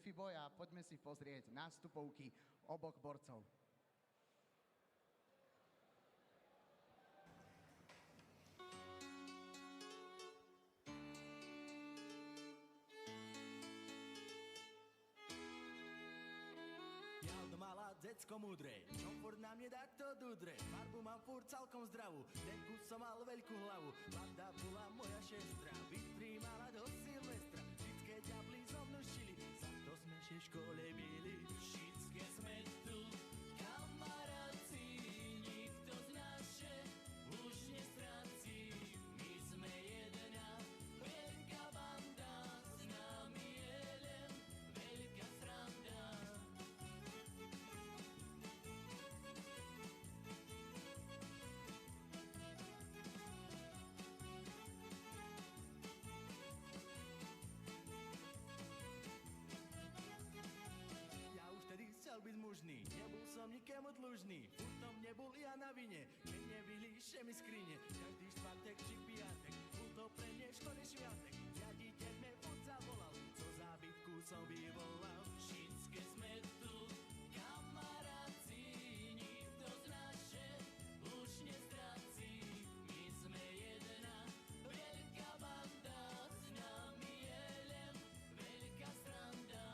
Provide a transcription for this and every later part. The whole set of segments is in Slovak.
Jeffy Boy a poďme si pozrieť nástupovky oboch borcov. Malá decko múdre, čo furt na mne takto dudre. Farbu mám furt celkom zdravú, tenku som mal veľkú hlavu. Mladá bola moja šestra, vytrímala do Silvestra. Vždycké ďabli so mnou šili, za to sme v škole byli. Vždycké sme tu, kamaráci, nikto z naše už nestráci. My sme jedna veľká banda, s nami je len veľká sranda. Vtedy chcel byť mužný, nebol som nikému dlužný. Furt tom nebol ja na vine, keď nevylíše mi skrine. Každý štvrtek či piatek, bol to pre mne školný šviatek. Riaditeľ me furt zavolal, co zábytku som vyvolal. Všetké sme tu, kamaráci, nikto z naše už nestráci. My sme jedna veľká banda, s nami je len veľká sranda.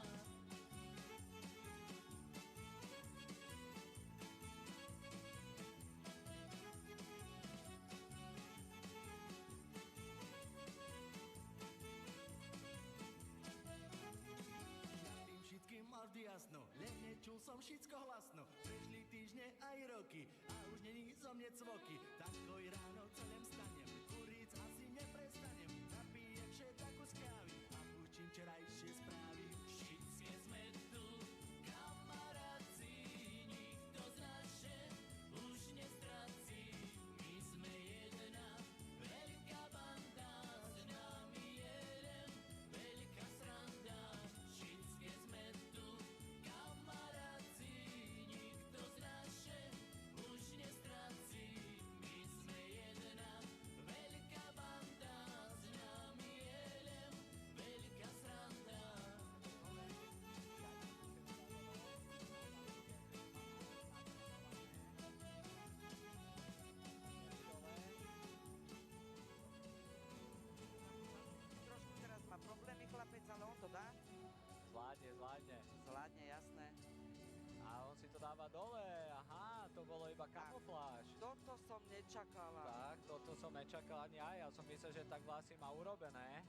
Všetkým mal vždy jasno, len nečul som všetko hlasno. Prešli týždne aj roky a už není zo mne cvoky. Takoj ráno celém stanem, kuriť asi neprestanem. Napijem všetko z kávy a púčim včerajšie správy. Všetké sme tu, kamaráci, nikto z naše už nestráci. My sme jedna veľká banda, s nami je len veľká sranda. Všetké sme tu, kamaráci, nikto z naše už nestráci. My sme jedna veľká banda, s nami je len veľká sranda. Trošku teraz má problémy chlapec, ale on to dá. Zvládne. Zvládne, jasné. A on si to dáva dole, aha, to bolo iba kamufláž. Toto som nečakala. Tak, toto som nečakal ani ja som myslel, že tak vlasy má urobené.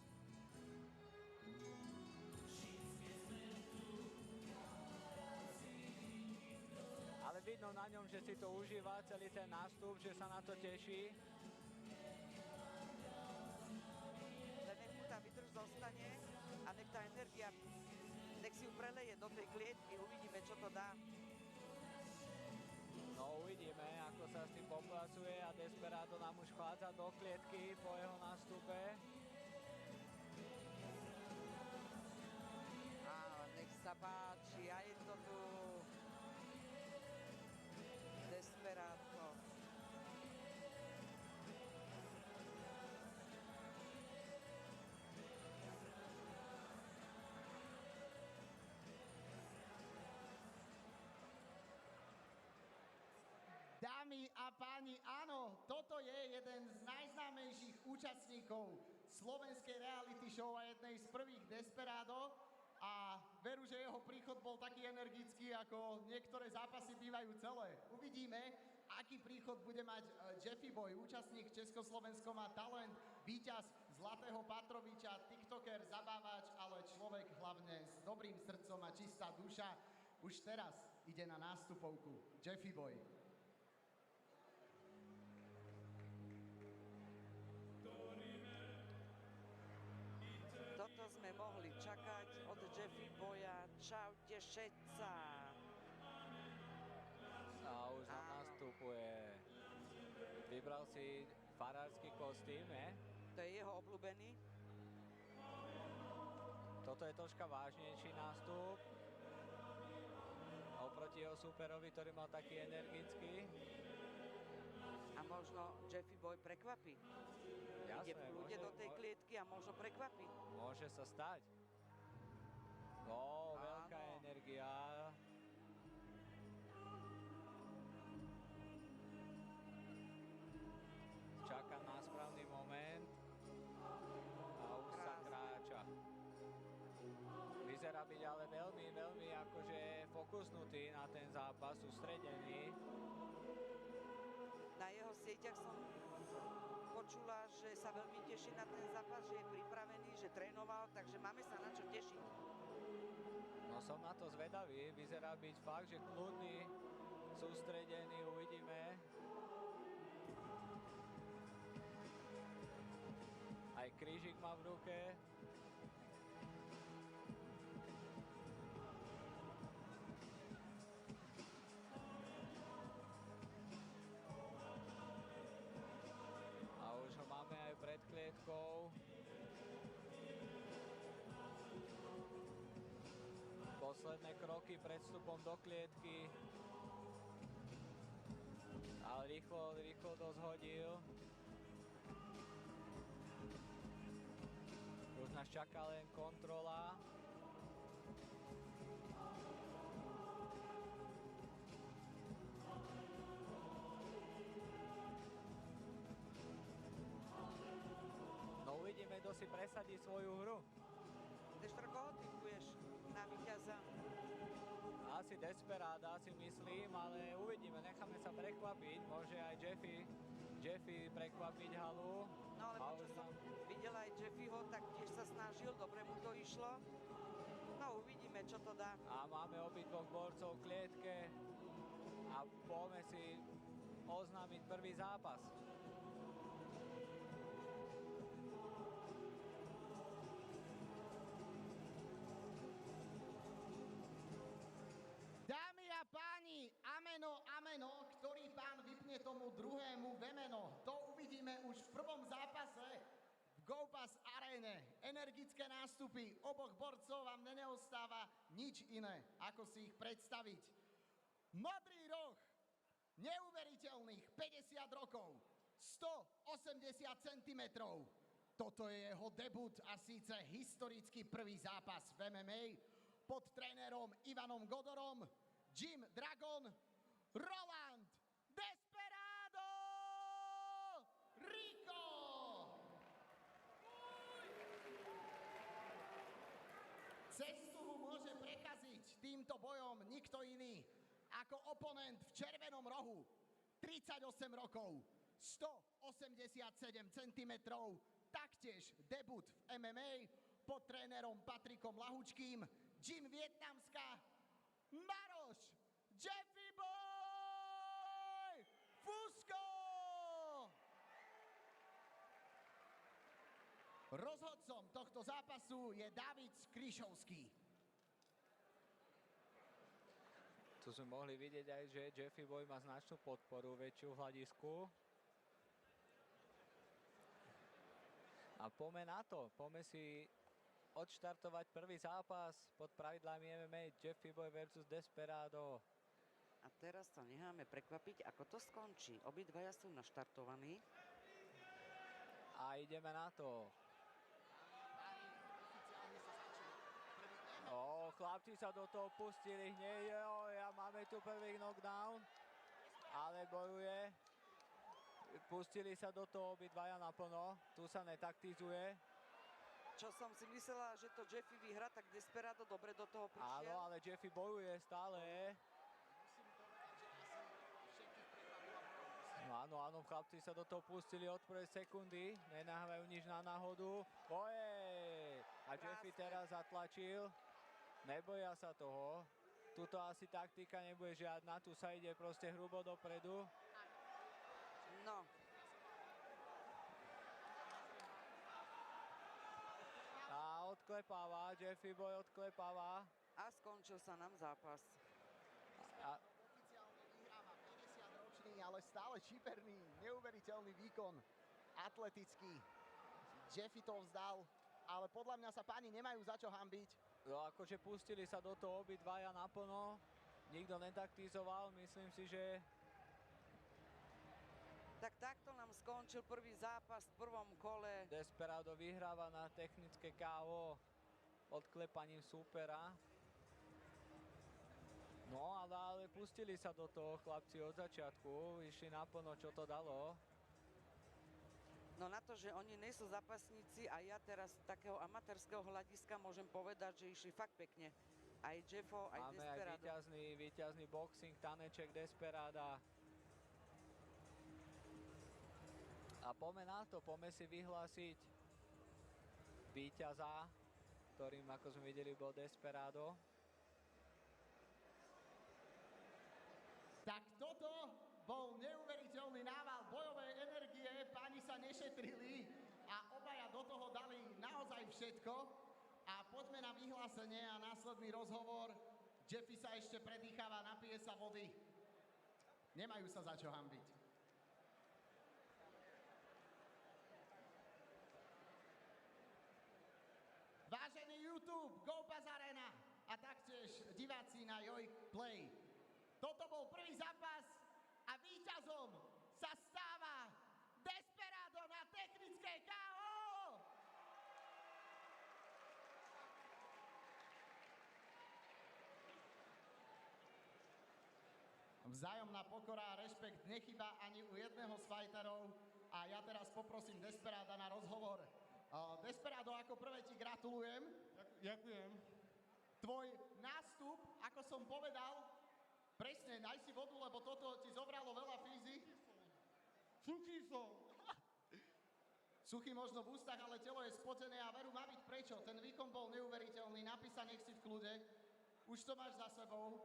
Ale vidno na ňom, že si to užíva, celý ten nástup, že sa na to teší. Len nech mu tá vydrž zostane a nech tá energia, nech si ju preleje do tej klietky, uvidíme, čo to dá. No uvidíme, ako sa s tým popracuje a Desperado nám už vchádza do klietky po jeho nástupe. A nech sa páči, a je to tu Desperado. Dámy a páni, áno, toto je jeden z najznámejších účastníkov slovenskej reality show a jednej z prvých Desperado. A veru, že jeho príchod bol taký energický, ako niektoré zápasy bývajú celé. Uvidíme, aký príchod bude mať Jeffy Boy, účastník Československo má talent, víťaz Zlatého Patroviča, tiktoker, zabávač, ale človek hlavne s dobrým srdcom a čistá duša. Už teraz ide na nástupovku Jeffy Boy. Toto sme mohli čakať od Jeffy Boya. Čaute všetca. A už nám nastupuje. Vybral si farársky kostým, ne? To je jeho obľúbený. Toto je troška vážnejší nástup. Oproti jeho superovi, ktorý mal taký energický. A možno Jeffy Boy prekvapí. Ide v kľude do tej klietky a možno prekvapí. Môže sa stať. No, veľký fokusnutý na ten zápas, sústredený. Na jeho sieťach som počula, že sa veľmi teší na ten zápas, že je pripravený, že trénoval, takže máme sa na čo tešiť. No som na to zvedavý, vyzerá byť fakt, že kľudný, sústredený, uvidíme. Aj krížik má v ruke. A už ho máme aj pred klietkou. Posledné kroky pred vstupom do klietky. Ale rýchlo to zhodil. Už nás čaká len kontrola. No uvidíme, kto si presadí svoju hru. Deštor, koho typuješ na víťaza? Asi Desperada si myslím, ale uvidíme, necháme sa prekvapiť. Môže aj Jeffy prekvapiť halu. No ale čo som videla aj Jeffyho, tak tiež sa snažil, dobre mu to išlo. No uvidíme, čo to dá. A máme obidvoch borcov v klietke a poďme si oznámiť prvý zápas. Dámy a páni, ameno, ktorý pán vypne tomu druhému vemeno. To uvidíme už v prvom zápase v GoPass Arene. Energické nástupy oboch borcov vám neostáva nič iné, ako si ich predstaviť. Modrý roh, neuveriteľných 50 rokov, 180 cm. Toto je jeho debut a síce historický prvý zápas v MMA pod trénerom Ivanom Godorom, Jim Dragon, Roland Desperado Rico! Cestu mu môže prekaziť týmto bojom nikto iný ako oponent v červenom rohu. 38 rokov, 187 cm, taktiež debut v MMA pod trénerom Patrikom Lahučkým, Jim Vietnamska, Maroš Jeffy Boy Fusco! Rozhodcom tohto zápasu je David Skrišovský. Tu sme mohli vidieť aj, že Jeffy Boy má značnú podporu, väčšiu v hľadisku. A poďme na to, poďme si odštartovať prvý zápas pod pravidlami MMA Jeffy Boy versus Desperado. A teraz sa necháme prekvapiť, ako to skončí. Obidvaja sú naštartovaní. A ideme na to. Chlapci sa do toho pustili hneď. Máme tu prvý knockdown. Ale bojuje. Pustili sa do toho obidvaja naplno. Tu sa netaktizuje. Čo som si myslela, že to Jeffy vyhra, tak Desperado dobre do toho prišiel. Áno, ale Jeffy bojuje stále. No áno, chlapci sa do toho pustili od prvej sekundy. Nenahávajú nič na náhodu. A Jeffy teraz zatlačil. Neboja sa toho. Tuto asi taktika nebude žiadna. Tu sa ide proste hrubo dopredu. No. A odklepáva, Jeffy Boy odklepáva. A skončil sa nám zápas. Oficiálne vyhráva 50-ročný, ale stále šiperný, neuveriteľný výkon, atletický. Jeffy to vzdal, ale podľa mňa sa páni nemajú za čo hanbiť. No akože pustili sa do toho obidvaja naplno. Nikto netaktizoval, myslím si, že... Tak takto nám skončil prvý zápas v prvom kole. Desperado vyhráva na technické KO odklepaním súpera. No ale pustili sa do toho chlapci od začiatku, išli naplno, čo to dalo. No na to, že oni nie sú zápasníci a ja teraz z takého amatérskeho hľadiska môžem povedať, že išli fakt pekne. Aj Jeffo, aj Máme aj Desperado. víťazný boxing, taneček Desperada. A poďme na to, poďme si vyhlásiť víťaza, ktorým, ako sme videli, bol Desperado. Tak toto bol neuveriteľný nával bojovej energie, páni sa nešetrili a obaja do toho dali naozaj všetko. A poďme na vyhlásenie a následný rozhovor. Jeffy sa ešte predýcháva, napije sa vody. Nemajú sa za čo hanbiť. Vážený YouTube, GoBuzz Arena a taktiež diváci na Joj Play. Toto bol prvý zápas a víťazom sa stáva Desperado na technické KO! Vzájomná pokora a rešpekt nechyba ani u jedného z fighterov a ja teraz poprosím Desperada na rozhovor. Desperado, ako prvé ti gratulujem. Ďakujem. Tvoj nástup, ako som povedal, presne, daj si vodu, lebo toto ti zobralo veľa fízy. Suchý som. Suchý možno v ústach, ale telo je spotené a veru má byť prečo. Ten výkon bol neuveriteľný, napísa, nech si v kľude. Už to máš za sebou.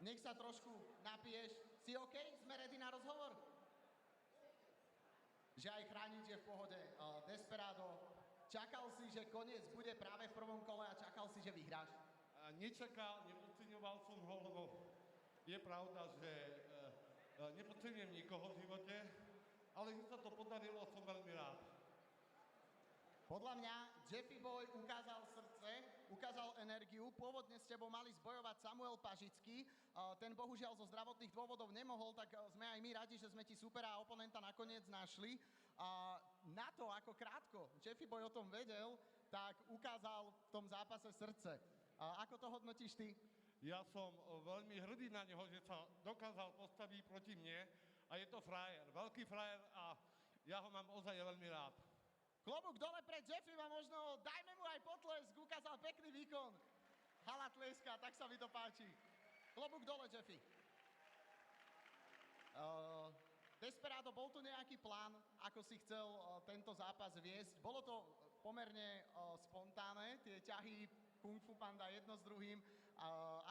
Nech sa trošku napiješ. Si OK? Sme ready na rozhovor? Že aj chrániť je v pohode. Desperado, čakal si, že koniec bude práve v prvom kole a čakal si, že vyhráš? Nečakal, nepodceňoval som ho, lebo je pravda, že nepodceňujem nikoho v živote, ale že sa to podarilo, som veľmi rád. Podľa mňa Jeffy Boy ukázal srdce, ukázal energiu. Pôvodne s tebou mali zbojovať Samuel Pažický. Ten bohužiaľ zo zdravotných dôvodov nemohol, tak sme aj my radi, že sme ti supera a oponenta nakoniec našli. Na to, ako krátko Jeffy Boy o tom vedel, tak ukázal v tom zápase srdce. Ako to hodnotíš ty? Ja som veľmi hrdý na neho, že sa dokázal postaviť proti mne a je to frajer, veľký frajer a ja ho mám ozaj veľmi rád. Klobúk dole pre Jeffy a možno dajme mu aj potlesk, ukázal pekný výkon. Hala tleska, tak sa mi to páči. Klobúk dole, Jeffy. Desperado, bol tu nejaký plán, ako si chcel tento zápas viesť? Bolo to pomerne spontánne, tie ťahy Kung Fu Panda jedno s druhým.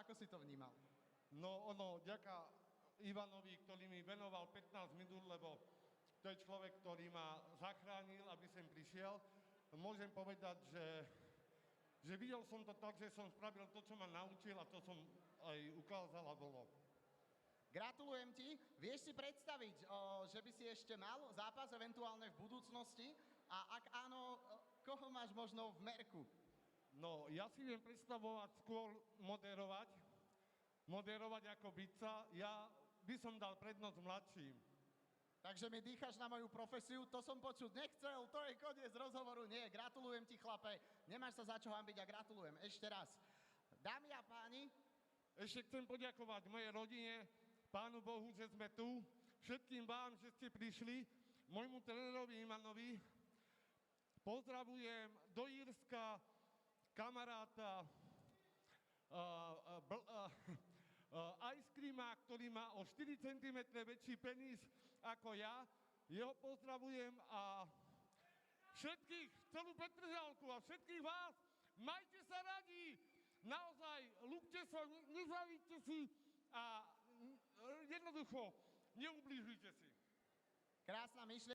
Ako si to vnímal? No ďaká Ivanovi, ktorý mi venoval 15 minút, lebo to je človek, ktorý ma zachránil, aby sem prišiel. Môžem povedať, že videl som to tak, že som spravil to, čo ma naučil a to som aj ukázal a bolo. Gratulujem ti. Vieš si predstaviť, že by si ešte mal zápas eventuálne v budúcnosti? A ak áno, koho máš možno v merku? No, ja si viem predstavovať skôr moderovať ako bytca. Ja by som dal prednosť mladším. Takže mi dýchaš na moju profesiu, to som počuť nechcel, to je koniec rozhovoru. Nie, gratulujem ti, chlape, nemáš sa za čo hanbiť a gratulujem ešte raz. Dámy a páni, ešte chcem poďakovať mojej rodine, Pánu Bohu, že sme tu, všetkým vám, že ste prišli, môjmu trénerovi Imanovi. Pozdravujem do Írska kamaráta Ice Creama, ktorý má o 4 cm väčší penis ako ja. Jeho pozdravujem a všetkých, celú Petržalku a všetkých vás, majte sa radi, naozaj, ľúbte sa, nezávidte si a jednoducho neubližujte si. krásna myšlienka.